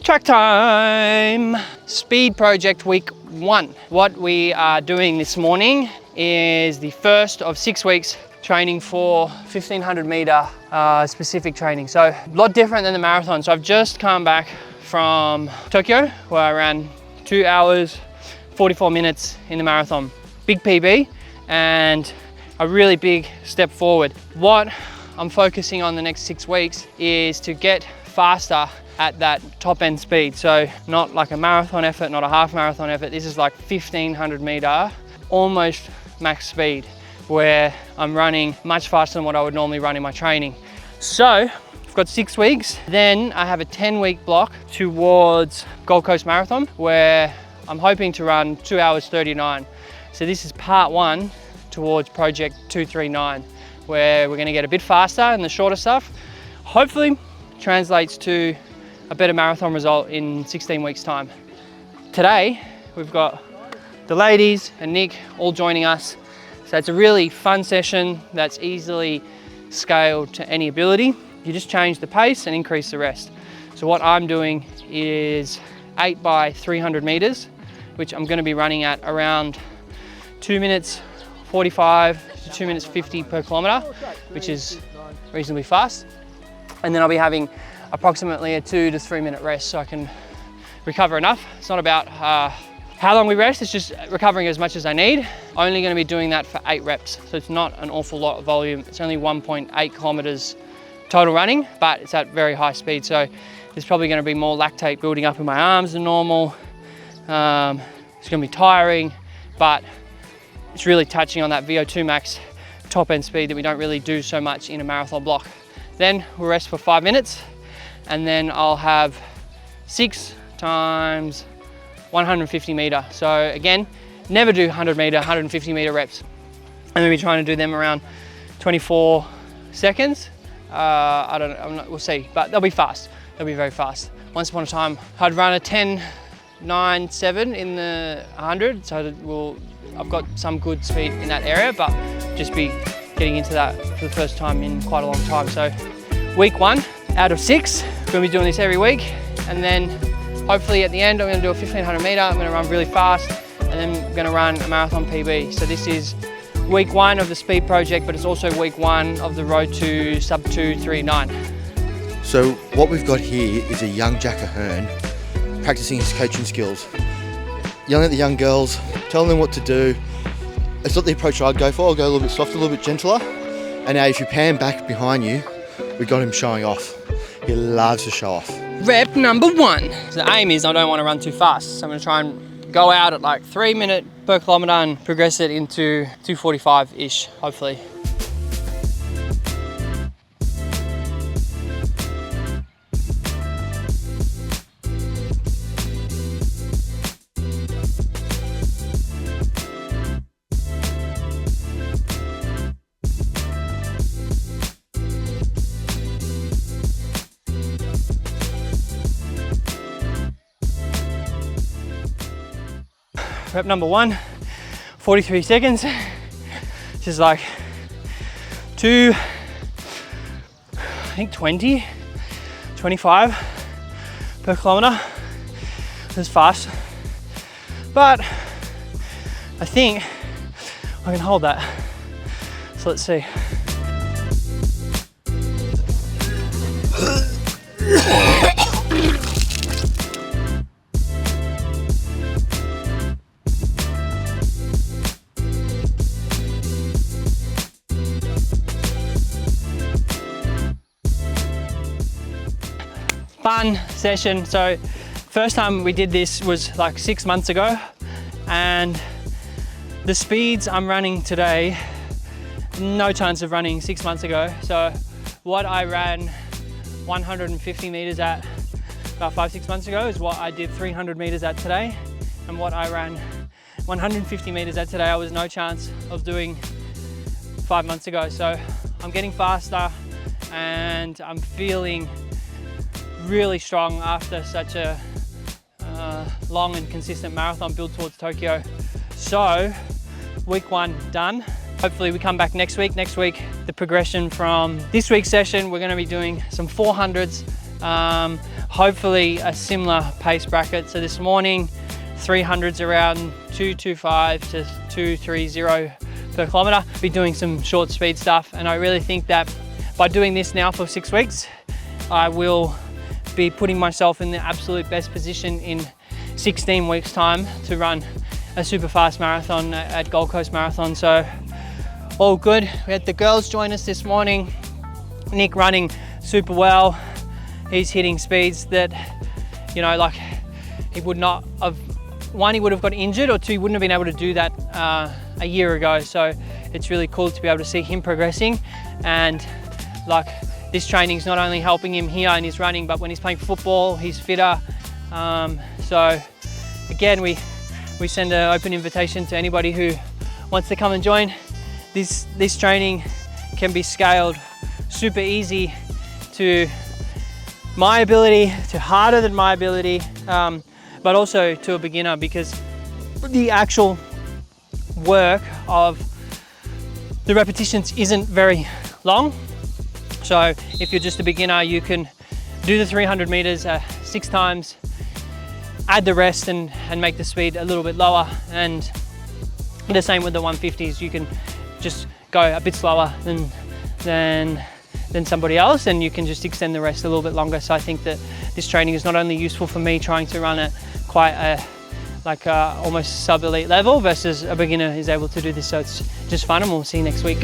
Track time! Speed project week 1. What we are doing this morning is the first of 6 weeks training for 1500 meter specific training. So a lot different than the marathon. So I've just come back from Tokyo where I ran 2 hours, 44 minutes in the marathon. Big PB and a really big step forward. What I'm focusing on the next 6 weeks is to get faster at that top end speed. So not like a marathon effort, not a half marathon effort. This is like 1500 meter, almost max speed, where I'm running much faster than what I would normally run in my training. So I've got 6 weeks. Then I have a 10-week block towards Gold Coast Marathon where I'm hoping to run 2 hours 39. So this is part 1 towards project 239, where we're gonna get a bit faster in the shorter stuff. Hopefully translates to a better marathon result in 16 weeks time. Today, we've got the ladies and Nick all joining us. So it's a really fun session that's easily scaled to any ability. You just change the pace and increase the rest. So what I'm doing is 8 by 300 meters, which I'm gonna be running at around 2 minutes 45 to 2 minutes 50 per kilometer, which is reasonably fast. And then I'll be having approximately a 2 to 3 minute rest so I can recover enough. It's not about how long we rest, it's just recovering as much as I need. Only gonna be doing that for 8 reps. So it's not an awful lot of volume. It's only 1.8 kilometers total running, but it's at very high speed. So there's probably gonna be more lactate building up in my arms than normal. It's gonna be tiring, but it's really touching on that VO2 max top end speed that we don't really do so much in a marathon block. Then we'll rest for 5 minutes and then I'll have 6 times 150 meter. So again, never do 100 meter, 150 meter reps. I'm gonna be trying to do them around 24 seconds. We'll see, but they'll be fast. They'll be very fast. Once upon a time, I'd run a 10:9:7 in the 100, so I've got some good speed in that area, but just be getting into that for the first time in quite a long time. So week 1 out of 6, we're gonna be doing this every week. And then hopefully at the end, I'm gonna do a 1500 meter. I'm gonna run really fast and then I'm gonna run a marathon PB. So this is week 1 of the speed project, but it's also week 1 of the road to sub 239. So what we've got here is a young Jack Ahern practicing his coaching skills. Yelling at the young girls, telling them what to do. It's not the approach I'd go for. I'll go a little bit softer, a little bit gentler. And now if you pan back behind you, we got him showing off. He loves to show off. Rep number 1. The aim is I don't want to run too fast. So I'm gonna try and go out at like 3 minutes per kilometer and progress it into 2:45-ish, hopefully. Rep number 1, 43 seconds. This is like 2, I think 20, 25 per kilometer. This is fast, but I think I can hold that. So let's see. Fun session. So first time we did this was like 6 months ago, and the speeds I'm running today, no chance of running 6 months ago. So what I ran 150 meters at about 5-6 months ago is what I did 300 meters at today, and what I ran 150 meters at today I was no chance of doing 5 months ago. So I'm getting faster and I'm feeling really strong after such a long and consistent marathon build towards Tokyo. So week 1 done. Hopefully we come back next week. Next week, the progression from this week's session, we're going to be doing some 400s Hopefully a similar pace bracket. So this morning, 300s around 225 to 230 per kilometre. Be doing some short speed stuff, and I really think that by doing this now for 6 weeks, I will be putting myself in the absolute best position in 16 weeks time to run a super fast marathon at Gold Coast Marathon. So all good. We had the girls join us this morning. Nick running super well. He's hitting speeds that, you know, like he would not have, one, he would have got injured, or two, he wouldn't have been able to do that a year ago. So it's really cool to be able to see him progressing, and like this training is not only helping him here in his running, but when he's playing football, he's fitter. So again, we send an open invitation to anybody who wants to come and join. This training can be scaled super easy to my ability, to harder than my ability, but also to a beginner, because the actual work of the repetitions isn't very long. So if you're just a beginner, you can do the 300 meters 6 times, add the rest and make the speed a little bit lower. And the same with the 150s, you can just go a bit slower than somebody else, and you can just extend the rest a little bit longer. So I think that this training is not only useful for me trying to run at quite almost sub-elite level, versus a beginner is able to do this. So it's just fun, and we'll see you next week.